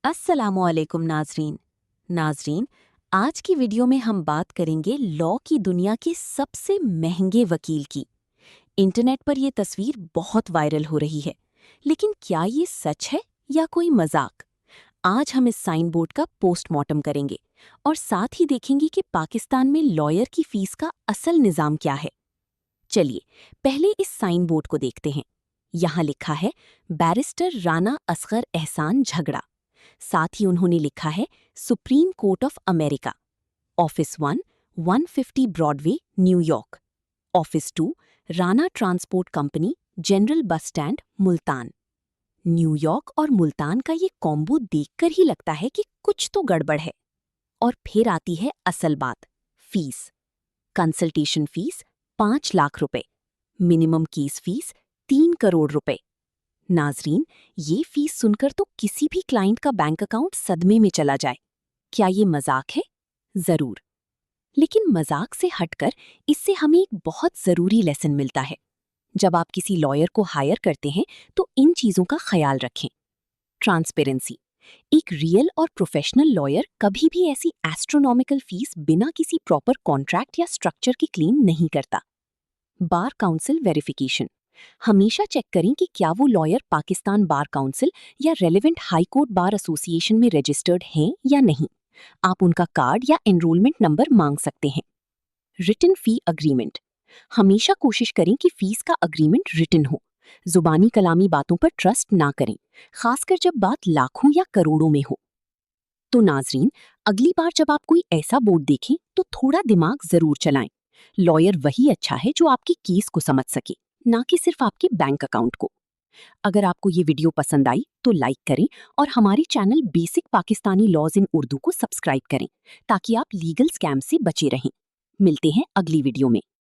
अस्सलामुअलैकुम नाजरीन। नाजरीन, आज की वीडियो में हम बात करेंगे लॉ की दुनिया के सबसे महंगे वकील की। इंटरनेट पर यह तस्वीर बहुत वायरल हो रही है, लेकिन क्या ये सच है या कोई मजाक? आज हम इस साइन बोर्ड का पोस्टमार्टम करेंगे और साथ ही देखेंगे कि पाकिस्तान में लॉयर की फीस का असल निज़ाम क्या है। चलिए पहले इस साइन बोर्ड को देखते हैं। यहाँ लिखा है बैरिस्टर राना असगर एहसान झगड़ा। साथ ही उन्होंने लिखा है supreme court of America, office 1, 150 Broadway, New York. Office 2, Rana transport company, general bus stand, Multan. New York और मुल्तान का ये कॉम्बो देखकर ही लगता है कि कुछ तो गड़बड़ है। और फिर आती है असल बात, फीस। कंसल्टेशन फीस 5 लाख रुपए, मिनिमम केस फीस 3 करोड़ रुपए। नाजरीन, ये फीस सुनकर तो किसी भी क्लाइंट का बैंक अकाउंट सदमे में चला जाए। क्या ये मजाक है? जरूर। लेकिन मजाक से हटकर इससे हमें एक बहुत जरूरी लेसन मिलता है। जब आप किसी लॉयर को हायर करते हैं तो इन चीजों का ख्याल रखें। ट्रांसपेरेंसी। एक रियल और प्रोफेशनल लॉयर कभी भी ऐसी एस्ट्रोनॉमिकल फीस बिना किसी प्रॉपर कॉन्ट्रैक्ट या स्ट्रक्चर की क्लेम नहीं करता। Bar council verification. हमेशा चेक करें कि क्या वो लॉयर पाकिस्तान बार काउंसिल या relevant high court bar association में रजिस्टर्ड हैं या नहीं। आप उनका कार्ड या एनरोलमेंट नंबर मांग सकते हैं। रिटन फी अग्रीमेंट। हमेशा कोशिश करें कि फीस का अग्रीमेंट रिटन हो। जुबानी कलामी बातों पर ट्रस्ट ना करें, खासकर जब बात लाखों या करोड़ों में हो। तो नाजरीन, अगली बार जब आप कोई ऐसा बोर्ड देखें तो थोड़ा दिमाग जरूर चलाएं। लॉयर वही अच्छा है जो आपकी केस को समझ सके, ना कि सिर्फ आपके बैंक अकाउंट को। अगर आपको ये वीडियो पसंद आई तो लाइक करें और हमारे चैनल बेसिक पाकिस्तानी लॉज इन उर्दू को सब्सक्राइब करें ताकि आप लीगल स्कैम से बचे रहें। मिलते हैं अगली वीडियो में।